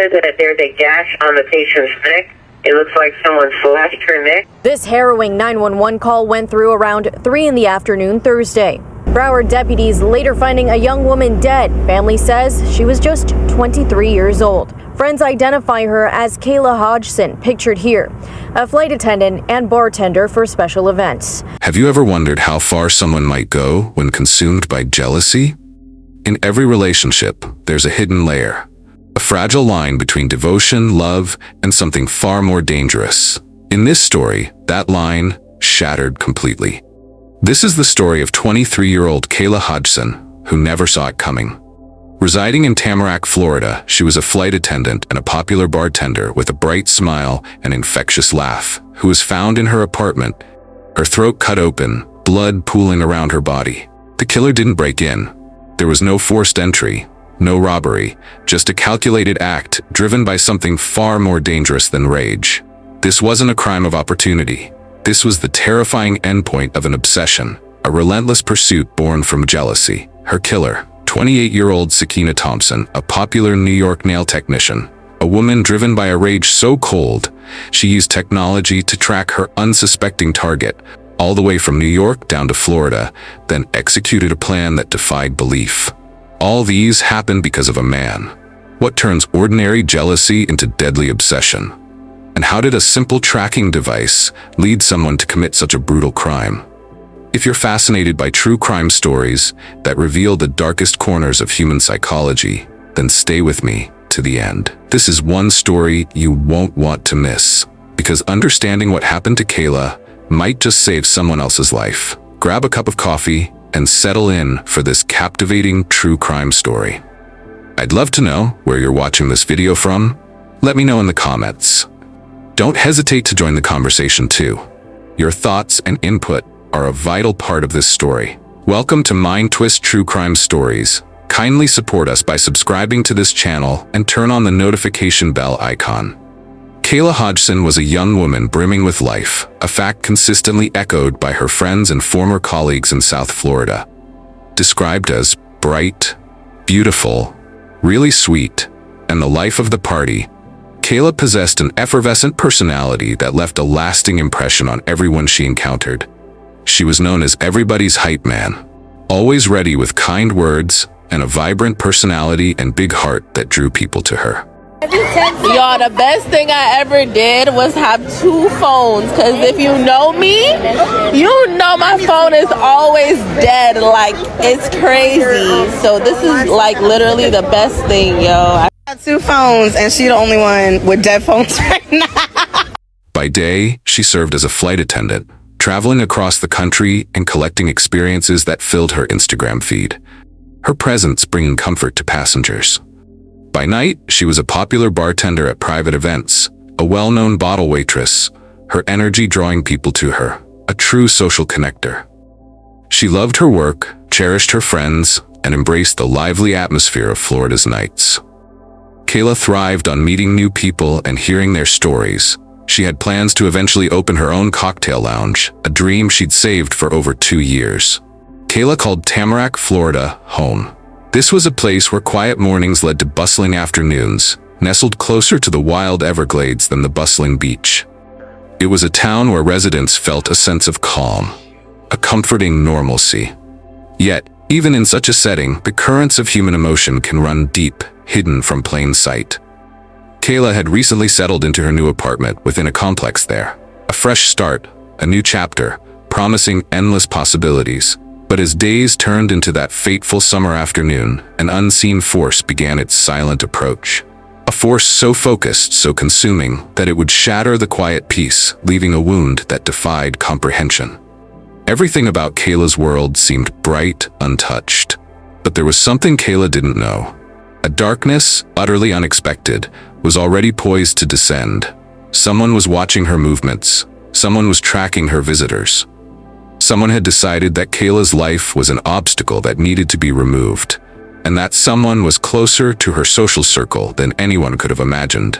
says that there's a gash on the patient's neck. It looks like someone slashed her neck. This harrowing 911 call went through around 3 in the afternoon Thursday. Broward deputies later finding a young woman dead. Family says she was just 23 years old. Friends identify her as Kayla Hodgson, pictured here, a flight attendant and bartender for special events. Have you ever wondered how far someone might go when consumed by jealousy? In every relationship, there's a hidden layer, a fragile line between devotion, love, and something far more dangerous. In this story, that line shattered completely. This is the story of 23-year-old Kayla Hodgson, who never saw it coming. Residing in Tamarac, Florida, she was a flight attendant and a popular bartender with a bright smile and infectious laugh, who was found in her apartment, her throat cut open, blood pooling around her body. The killer didn't break in. There was no forced entry, no robbery, just a calculated act driven by something far more dangerous than rage. This wasn't a crime of opportunity. This was the terrifying endpoint of an obsession, a relentless pursuit born from jealousy. Her killer, 28-year-old Sakiyna Thompson, a popular New York nail technician, a woman driven by a rage so cold, she used technology to track her unsuspecting target, all the way from New York down to Florida, then executed a plan that defied belief. All these happened because of a man. What turns ordinary jealousy into deadly obsession? And how did a simple tracking device lead someone to commit such a brutal crime? If you're fascinated by true crime stories that reveal the darkest corners of human psychology, then stay with me to the end. This is one story you won't want to miss, because understanding what happened to Kayla might just save someone else's life. Grab a cup of coffee and settle in for this captivating true crime story. I'd love to know where you're watching this video from. Let me know in the comments. Don't hesitate to join the conversation too. Your thoughts and input are a vital part of this story. Welcome to Mindtwist True Crime Stories. Kindly support us by subscribing to this channel and turn on the notification bell icon. Kayla Hodgson was a young woman brimming with life, a fact consistently echoed by her friends and former colleagues in South Florida. Described as bright, beautiful, really sweet, and the life of the party, Kayla possessed an effervescent personality that left a lasting impression on everyone she encountered. She was known as everybody's hype man, always ready with kind words and a vibrant personality and big heart that drew people to her. Y'all, the best thing I ever did was have 2 phones, because if you know me, you know my phone is always dead. Like, it's crazy. So this is like literally the best thing, yo. I got 2 phones and she the only one with dead phones right now. By day, she served as a flight attendant, traveling across the country and collecting experiences that filled her Instagram feed, her presence bringing comfort to passengers. By night, she was a popular bartender at private events, a well-known bottle waitress, her energy drawing people to her, a true social connector. She loved her work, cherished her friends, and embraced the lively atmosphere of Florida's nights. Kayla thrived on meeting new people and hearing their stories. She had plans to eventually open her own cocktail lounge, a dream she'd saved for over 2 years. Kayla called Tamarac, Florida, home. This was a place where quiet mornings led to bustling afternoons, nestled closer to the wild Everglades than the bustling beach. It was a town where residents felt a sense of calm, a comforting normalcy. Yet, even in such a setting, the currents of human emotion can run deep, hidden from plain sight. Kayla had recently settled into her new apartment within a complex there. A fresh start, a new chapter, promising endless possibilities. But as days turned into that fateful summer afternoon, an unseen force began its silent approach. A force so focused, so consuming, that it would shatter the quiet peace, leaving a wound that defied comprehension. Everything about Kayla's world seemed bright, untouched. But there was something Kayla didn't know. A darkness, utterly unexpected, was already poised to descend. Someone was watching her movements. Someone was tracking her visitors. Someone had decided that Kayla's life was an obstacle that needed to be removed, and that someone was closer to her social circle than anyone could have imagined.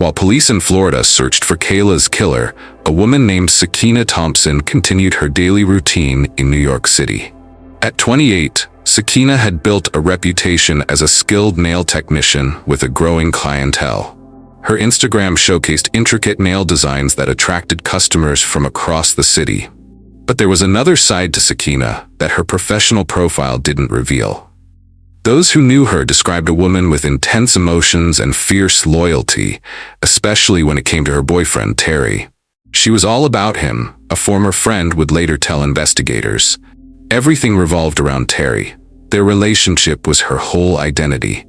While police in Florida searched for Kayla's killer, a woman named Sakiyna Thompson continued her daily routine in New York City. At 28, Sakiyna had built a reputation as a skilled nail technician with a growing clientele. Her Instagram showcased intricate nail designs that attracted customers from across the city. But there was another side to Sakiyna that her professional profile didn't reveal. Those who knew her described a woman with intense emotions and fierce loyalty, especially when it came to her boyfriend, Terry. She was all about him, a former friend would later tell investigators. Everything revolved around Terry. Their relationship was her whole identity.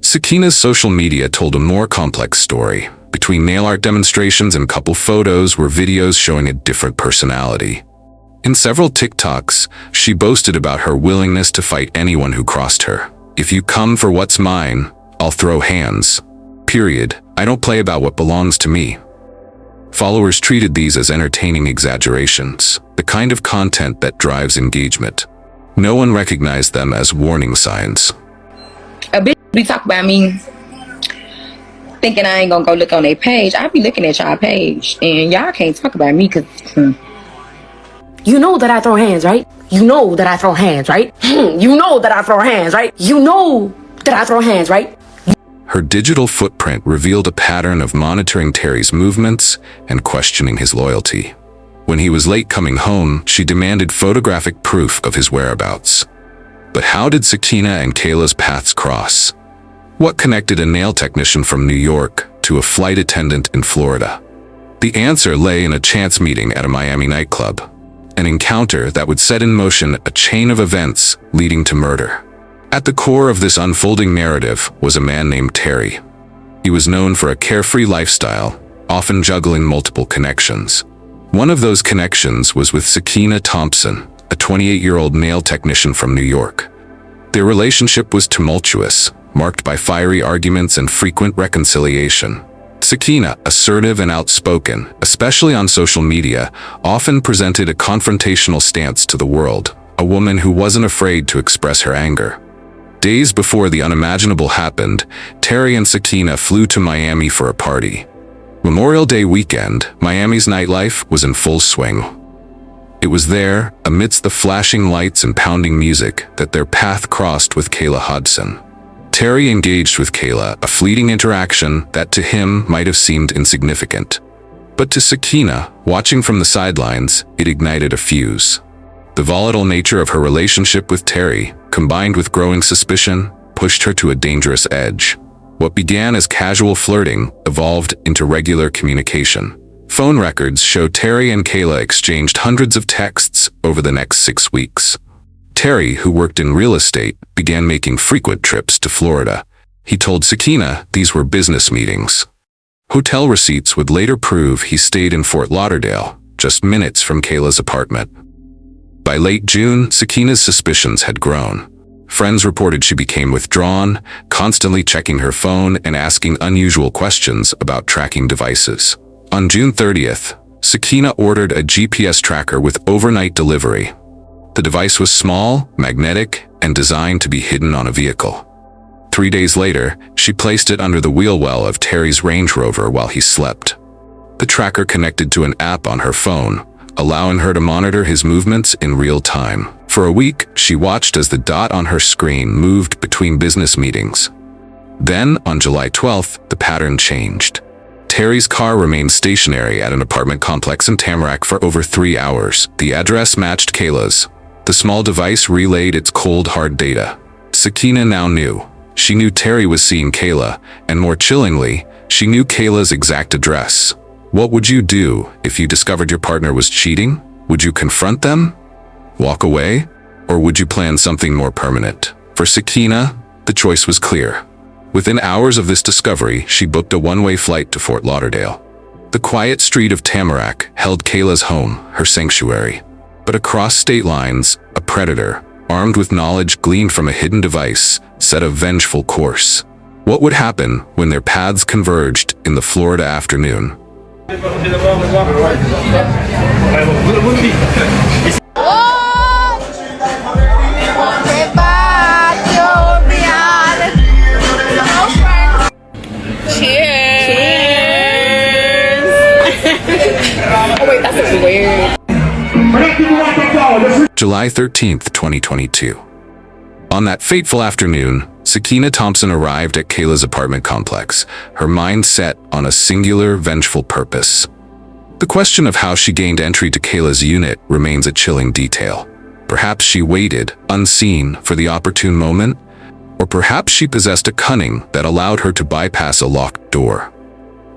Sakiyna's social media told a more complex story. Between nail art demonstrations and couple photos were videos showing a different personality. In several TikToks, she boasted about her willingness to fight anyone who crossed her. "If you come for what's mine, I'll throw hands. Period. I don't play about what belongs to me." Followers treated these as entertaining exaggerations, the kind of content that drives engagement. No one recognized them as warning signs. A bitch be talking about me thinking I ain't gonna go look on their page. I be looking at y'all page and y'all can't talk about me because you know that I throw hands, right? You know that I throw hands, right? You know that I throw hands, right? You know that I throw hands, right? Her digital footprint revealed a pattern of monitoring Terry's movements and questioning his loyalty. When he was late coming home, she demanded photographic proof of his whereabouts. But how did Sakiyna and Kayla's paths cross? What connected a nail technician from New York to a flight attendant in Florida? The answer lay in a chance meeting at a Miami nightclub, an encounter that would set in motion a chain of events leading to murder. At the core of this unfolding narrative was a man named Terry. He was known for a carefree lifestyle, often juggling multiple connections. One of those connections was with Sakiyna Thompson, a 28-year-old nail technician from New York. Their relationship was tumultuous, marked by fiery arguments and frequent reconciliation. Sakiyna, assertive and outspoken, especially on social media, often presented a confrontational stance to the world, a woman who wasn't afraid to express her anger. Days before the unimaginable happened, Terry and Sakiyna flew to Miami for a party. Memorial Day weekend, Miami's nightlife was in full swing. It was there, amidst the flashing lights and pounding music, that their path crossed with Kayla Hodgson. Terry engaged with Kayla, a fleeting interaction that to him might have seemed insignificant. But to Sakiyna, watching from the sidelines, it ignited a fuse. The volatile nature of her relationship with Terry, combined with growing suspicion, pushed her to a dangerous edge. What began as casual flirting evolved into regular communication. Phone records show Terry and Kayla exchanged hundreds of texts over the next 6 weeks. Terry, who worked in real estate, began making frequent trips to Florida. He told Sakiyna these were business meetings. Hotel receipts would later prove he stayed in Fort Lauderdale, just minutes from Kayla's apartment. By late June, Sakiyna's suspicions had grown. Friends reported she became withdrawn, constantly checking her phone and asking unusual questions about tracking devices. On June 30th, Sakiyna ordered a GPS tracker with overnight delivery. The device was small, magnetic, and designed to be hidden on a vehicle. 3 days later, she placed it under the wheel well of Terry's Range Rover while he slept. The tracker connected to an app on her phone, allowing her to monitor his movements in real time. For a week, she watched as the dot on her screen moved between business meetings. Then, on July 12th, the pattern changed. Terry's car remained stationary at an apartment complex in Tamarac for over 3 hours. The address matched Kayla's. The small device relayed its cold, hard data. Sakiyna now knew. She knew Terry was seeing Kayla, and more chillingly, she knew Kayla's exact address. What would you do if you discovered your partner was cheating? Would you confront them? Walk away? Or would you plan something more permanent? For Sakiyna, the choice was clear. Within hours of this discovery, she booked a one-way flight to Fort Lauderdale. The quiet street of Tamarac held Kayla's home, her sanctuary. But across state lines, a predator, armed with knowledge gleaned from a hidden device, set a vengeful course. What would happen when their paths converged in the Florida afternoon? Cheers. weird. July 13th, 2022. On that fateful afternoon, Sakiyna Thompson arrived at Kayla's apartment complex, her mind set on a singular, vengeful purpose. The question of how she gained entry to Kayla's unit remains a chilling detail. Perhaps she waited, unseen, for the opportune moment, or perhaps she possessed a cunning that allowed her to bypass a locked door.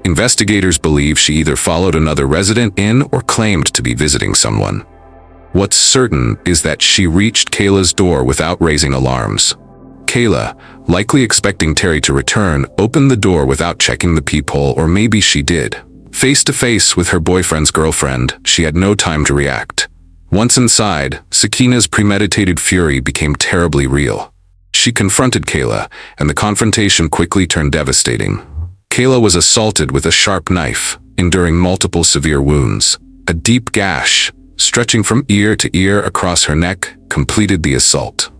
Investigators believe she either followed another resident in or claimed to be visiting someone. What's certain is that she reached Kayla's door without raising alarms. Kayla, likely expecting Terry to return, opened the door without checking the peephole, or maybe she did. Face to face with her boyfriend's girlfriend, she had no time to react. Once inside, Sakiyna's premeditated fury became terribly real. She confronted Kayla, and the confrontation quickly turned devastating. Kayla was assaulted with a sharp knife, enduring multiple severe wounds. A deep gash, stretching from ear to ear across her neck, completed the assault.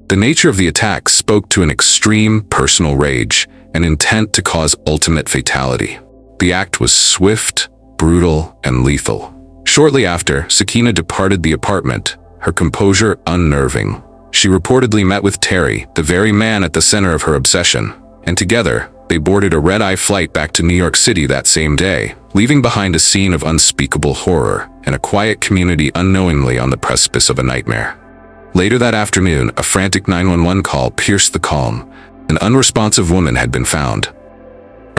The nature of the attack spoke to an extreme personal rage, an intent to cause ultimate fatality. The act was swift, brutal, and lethal. Shortly after, Sakiyna departed the apartment, her composure unnerving. She reportedly met with Terry, the very man at the center of her obsession, and together, they boarded a red-eye flight back to New York City that same day, leaving behind a scene of unspeakable horror and a quiet community unknowingly on the precipice of a nightmare. Later that afternoon, a frantic 911 call pierced the calm. An unresponsive woman had been found.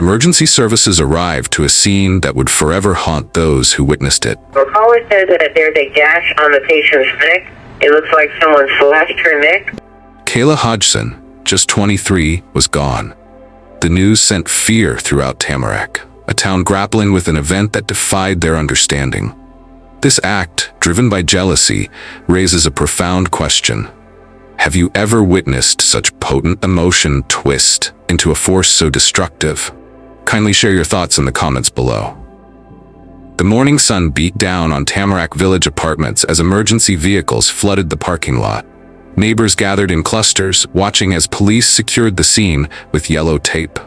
Emergency services arrived to a scene that would forever haunt those who witnessed it. The caller said that there's a gash on the patient's neck. It looks like someone slashed her neck. Kayla Hodgson, just 23, was gone. The news sent fear throughout Tamarac, a town grappling with an event that defied their understanding. This act, driven by jealousy, raises a profound question. Have you ever witnessed such potent emotion twist into a force so destructive? Kindly share your thoughts in the comments below. The morning sun beat down on Tamarac Village apartments as emergency vehicles flooded the parking lot. Neighbors gathered in clusters, watching as police secured the scene with yellow tape.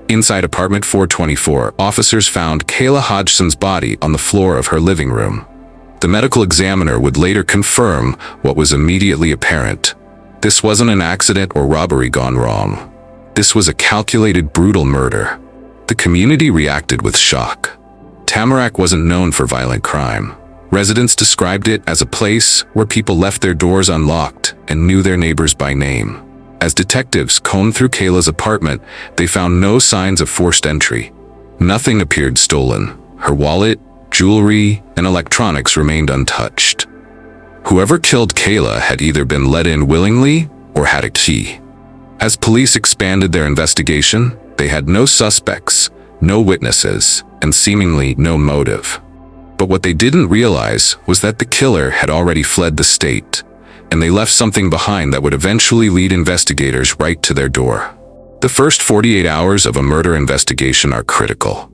Inside apartment 424, officers found Kayla Hodgson's body on the floor of her living room. The medical examiner would later confirm what was immediately apparent. This wasn't an accident or robbery gone wrong. This was a calculated, brutal murder. The community reacted with shock. Tamarac wasn't known for violent crime. Residents described it as a place where people left their doors unlocked and knew their neighbors by name. As detectives combed through Kayla's apartment, they found no signs of forced entry. Nothing appeared stolen. Her wallet, jewelry, and electronics remained untouched. Whoever killed Kayla had either been let in willingly or had a key. As police expanded their investigation, they had no suspects, no witnesses, and seemingly no motive. But what they didn't realize was that the killer had already fled the state, and they left something behind that would eventually lead investigators right to their door. The first 48 hours of a murder investigation are critical.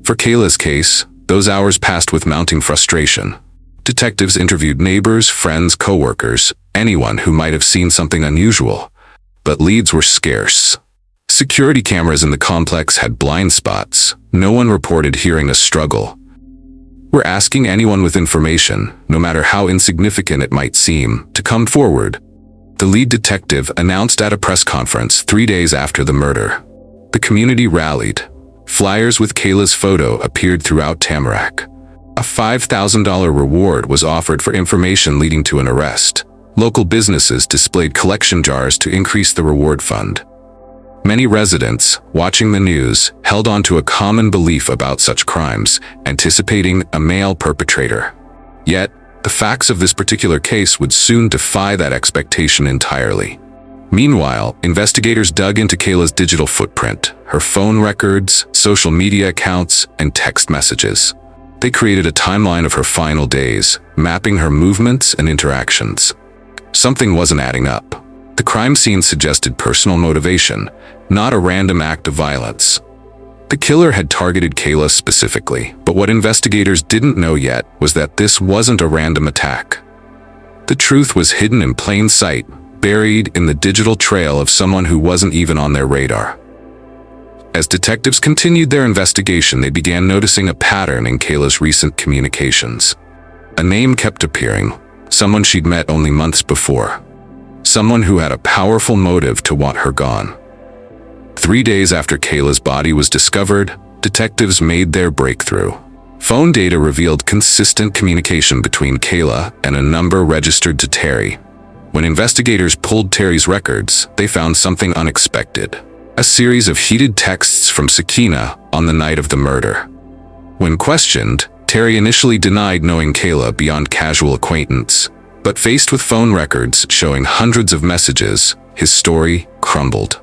For Kayla's case, those hours passed with mounting frustration. Detectives interviewed neighbors, friends, co-workers, anyone who might have seen something unusual. But leads were scarce. Security cameras in the complex had blind spots. No one reported hearing a struggle. We're asking anyone with information, no matter how insignificant it might seem, to come forward. The lead detective announced at a press conference 3 days after the murder. The community rallied. Flyers with Kayla's photo appeared throughout Tamarac. A $5,000 reward was offered for information leading to an arrest. Local businesses displayed collection jars to increase the reward fund. Many residents, watching the news, held on to a common belief about such crimes, anticipating a male perpetrator. Yet, the facts of this particular case would soon defy that expectation entirely. Meanwhile, investigators dug into Kayla's digital footprint, her phone records, social media accounts, and text messages. They created a timeline of her final days, mapping her movements and interactions. Something wasn't adding up. The crime scene suggested personal motivation, not a random act of violence. The killer had targeted Kayla specifically, but what investigators didn't know yet was that this wasn't a random attack. The truth was hidden in plain sight, buried in the digital trail of someone who wasn't even on their radar. As detectives continued their investigation, they began noticing a pattern in Kayla's recent communications. A name kept appearing, someone she'd met only months before. Someone who had a powerful motive to want her gone. 3 days after Kayla's body was discovered, detectives made their breakthrough. Phone data revealed consistent communication between Kayla and a number registered to Terry. When investigators pulled Terry's records, they found something unexpected. A series of heated texts from Sakiyna on the night of the murder. When questioned, Terry initially denied knowing Kayla beyond casual acquaintance, but faced with phone records showing hundreds of messages, his story crumbled.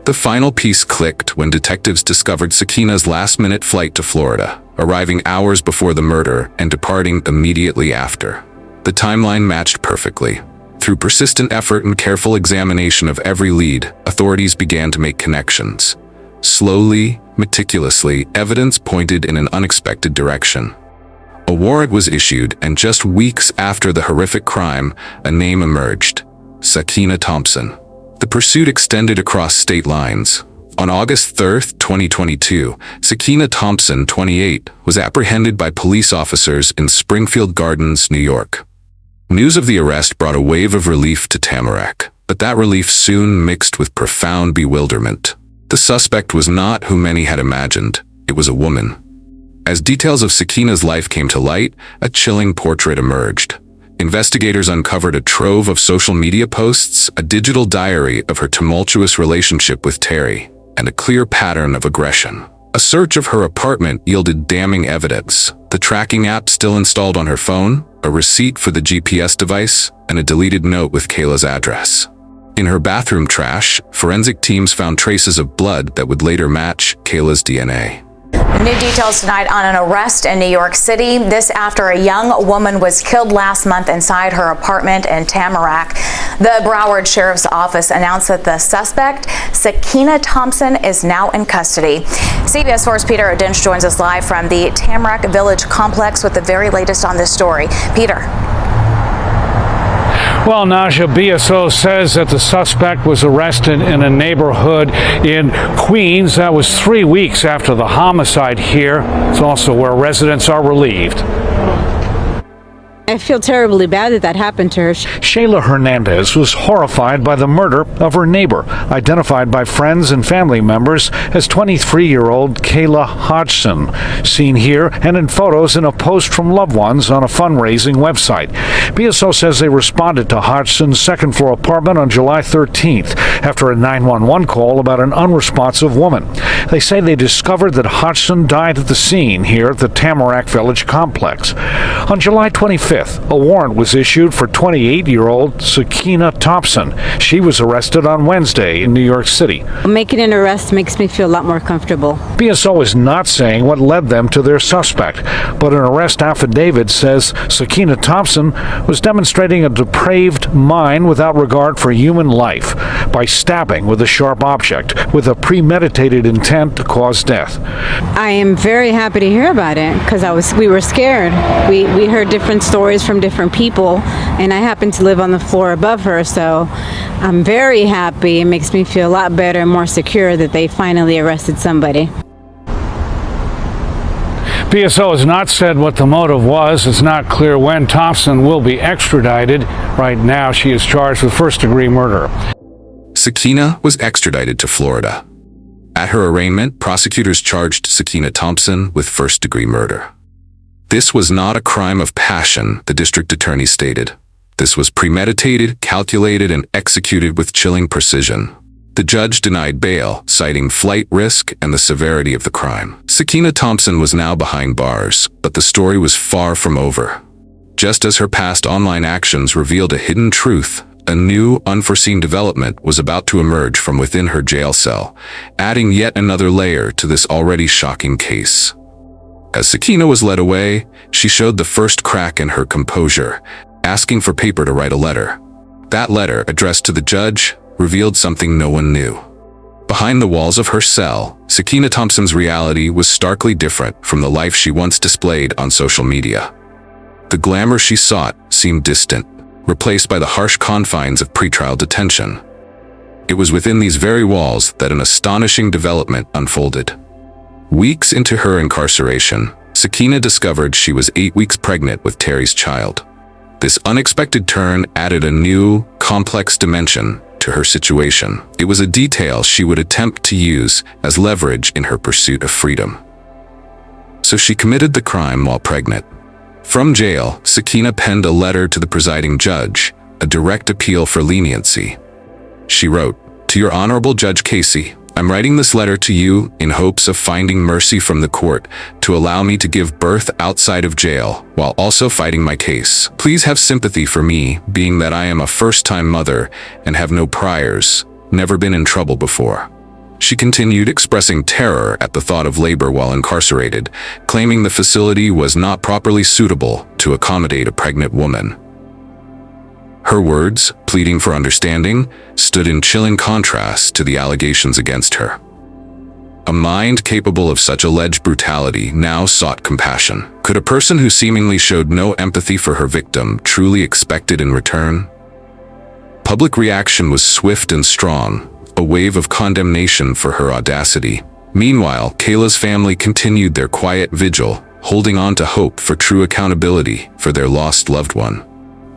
The final piece clicked when detectives discovered Sakiyna's last-minute flight to Florida, arriving hours before the murder and departing immediately after. The timeline matched perfectly. Through persistent effort and careful examination of every lead, authorities began to make connections. Slowly, meticulously, evidence pointed in an unexpected direction. A warrant was issued, and just weeks after the horrific crime, a name emerged: Sakiyna Thompson. The pursuit extended across state lines. On August 3, 2022, Sakiyna Thompson, 28, was apprehended by police officers in Springfield Gardens, New York. News of the arrest brought a wave of relief to Tamarac, but that relief soon mixed with profound bewilderment. The suspect was not who many had imagined. It was a woman. As details of Sakiyna's life came to light, a chilling portrait emerged. Investigators uncovered a trove of social media posts, a digital diary of her tumultuous relationship with Terry, and a clear pattern of aggression. A search of her apartment yielded damning evidence: the tracking app still installed on her phone, a receipt for the GPS device, and a deleted note with Kayla's address. In her bathroom trash, forensic teams found traces of blood that would later match Kayla's DNA. New details tonight on an arrest in New York City. This after a young woman was killed last month inside her apartment in Tamarac. The Broward Sheriff's Office announced that the suspect, Sakiyna Thompson, is now in custody. CBS 4's Peter O'Dinch joins us live from the Tamarac Village complex with the very latest on this story. Peter. Well, Naja, BSO says that the suspect was arrested in a neighborhood in Queens. That was 3 weeks after the homicide here. It's also where residents are relieved. I feel terribly bad that happened to her. Shayla Hernandez was horrified by the murder of her neighbor, identified by friends and family members as 23-year-old Kayla Hodgson, seen here and in photos in a post from loved ones on a fundraising website. BSO says they responded to Hodgson's second-floor apartment on July 13th after a 911 call about an unresponsive woman. They say they discovered that Hodgson died at the scene here at the Tamarac Village complex. On July 25th, a warrant was issued for 28-year-old Sakiyna Thompson. She was arrested on Wednesday in New York City. Making an arrest makes me feel a lot more comfortable. BSO is not saying what led them to their suspect, but an arrest affidavit says Sakiyna Thompson was demonstrating a depraved mind without regard for human life by stabbing with a sharp object with a premeditated intent to cause death. I am very happy to hear about it because we were scared. We heard different stories from different people, and I happen to live on the floor above her, so I'm very happy. It makes me feel a lot better and more secure that they finally arrested somebody. BSO has not said what the motive was. It's not clear when Thompson will be extradited. Right now, she is charged with first-degree murder. Sakiyna was extradited to Florida. At her arraignment, prosecutors charged Sakiyna Thompson with first-degree murder. This was not a crime of passion, the district attorney stated. This was premeditated, calculated, and executed with chilling precision. The judge denied bail, citing flight risk and the severity of the crime. Sakiyna Thompson was now behind bars, but the story was far from over. Just as her past online actions revealed a hidden truth, a new, unforeseen development was about to emerge from within her jail cell, adding yet another layer to this already shocking case. As Sakiyna was led away, she showed the first crack in her composure, asking for paper to write a letter. That letter, addressed to the judge, revealed something no one knew. Behind the walls of her cell, Sakiyna Thompson's reality was starkly different from the life she once displayed on social media. The glamour she sought seemed distant, replaced by the harsh confines of pretrial detention. It was within these very walls that an astonishing development unfolded. Weeks into her incarceration, Sakiyna discovered she was 8 weeks pregnant with Terry's child. This unexpected turn added a new, complex dimension to her situation. It was a detail she would attempt to use as leverage in her pursuit of freedom. So she committed the crime while pregnant. From jail, Sakiyna penned a letter to the presiding judge, a direct appeal for leniency. She wrote, "To your Honorable Judge Casey, I'm writing this letter to you in hopes of finding mercy from the court to allow me to give birth outside of jail while also fighting my case. Please have sympathy for me, being that I am a first-time mother and have no priors, never been in trouble before." She continued, expressing terror at the thought of labor while incarcerated, claiming the facility was not properly suitable to accommodate a pregnant woman. Her words, pleading for understanding, stood in chilling contrast to the allegations against her. A mind capable of such alleged brutality now sought compassion. Could a person who seemingly showed no empathy for her victim truly expect it in return? Public reaction was swift and strong, a wave of condemnation for her audacity. Meanwhile, Kayla's family continued their quiet vigil, holding on to hope for true accountability for their lost loved one.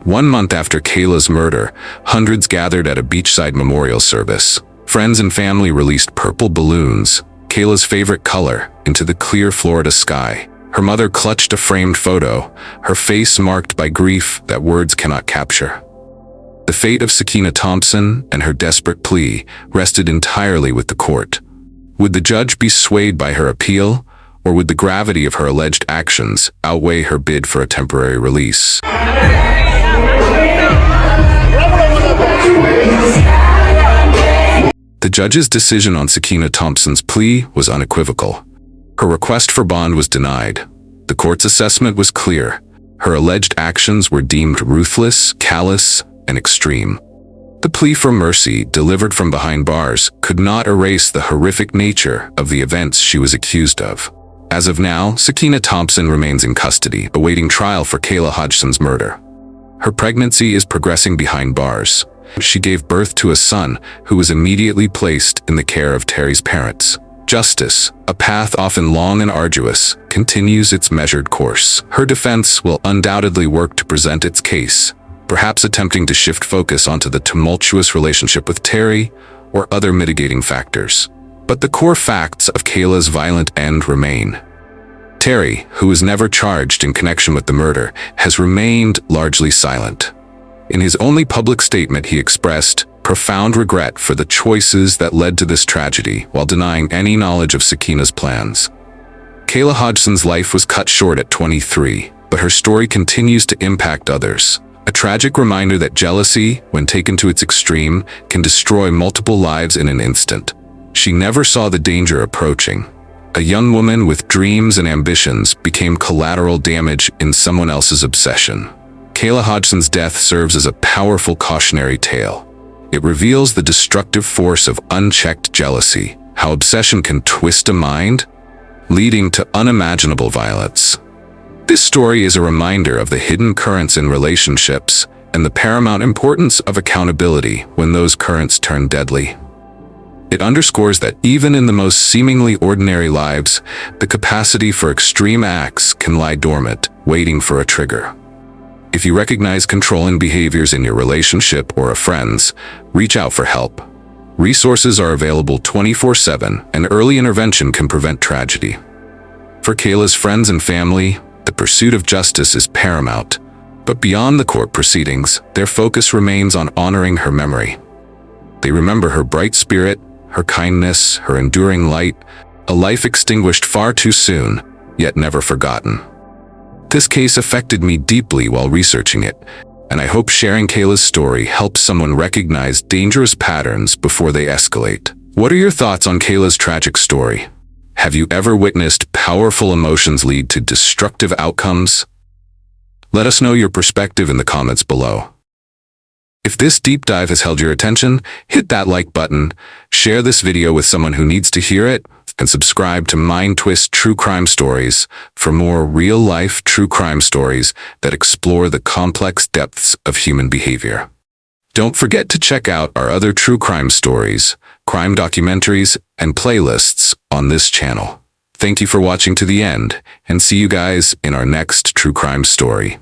1 month after Kayla's murder, hundreds gathered at a beachside memorial service. Friends and family released purple balloons, Kayla's favorite color, into the clear Florida sky. Her mother clutched a framed photo, her face marked by grief that words cannot capture. The fate of Sakiyna Thompson and her desperate plea rested entirely with the court. Would the judge be swayed by her appeal, or would the gravity of her alleged actions outweigh her bid for a temporary release? The judge's decision on Sakiyna Thompson's plea was unequivocal. Her request for bond was denied. The court's assessment was clear. Her alleged actions were deemed ruthless, callous, and extreme. The plea for mercy, delivered from behind bars, could not erase the horrific nature of the events she was accused of. As of now, Sakiyna Thompson remains in custody, awaiting trial for Kayla Hodgson's murder. Her pregnancy is progressing behind bars. She gave birth to a son who was immediately placed in the care of Terry's parents. Justice, a path often long and arduous, continues its measured course. Her defense will undoubtedly work to present its case, perhaps attempting to shift focus onto the tumultuous relationship with Terry or other mitigating factors. But the core facts of Kayla's violent end remain. Terry, who was never charged in connection with the murder, has remained largely silent. In his only public statement, he expressed profound regret for the choices that led to this tragedy while denying any knowledge of Sakiyna's plans. Kayla Hodgson's life was cut short at 23, but her story continues to impact others. A tragic reminder that jealousy, when taken to its extreme, can destroy multiple lives in an instant. She never saw the danger approaching. A young woman with dreams and ambitions became collateral damage in someone else's obsession. Kayla Hodgson's death serves as a powerful cautionary tale. It reveals the destructive force of unchecked jealousy, how obsession can twist a mind, leading to unimaginable violence. This story is a reminder of the hidden currents in relationships and the paramount importance of accountability when those currents turn deadly. It underscores that even in the most seemingly ordinary lives, the capacity for extreme acts can lie dormant, waiting for a trigger. If you recognize controlling behaviors in your relationship or a friend's, reach out for help. Resources are available 24/7, and early intervention can prevent tragedy. For Kayla's friends and family, the pursuit of justice is paramount. But beyond the court proceedings, their focus remains on honoring her memory. They remember her bright spirit, her kindness, her enduring light, a life extinguished far too soon, yet never forgotten. This case affected me deeply while researching it, and I hope sharing Kayla's story helps someone recognize dangerous patterns before they escalate. What are your thoughts on Kayla's tragic story? Have you ever witnessed powerful emotions lead to destructive outcomes? Let us know your perspective in the comments below. If this deep dive has held your attention, hit that like button, share this video with someone who needs to hear it, and subscribe to Mindtwist True Crime Stories for more real-life true crime stories that explore the complex depths of human behavior. Don't forget to check out our other true crime stories, crime documentaries, and playlists on this channel. Thank you for watching to the end, and see you guys in our next true crime story.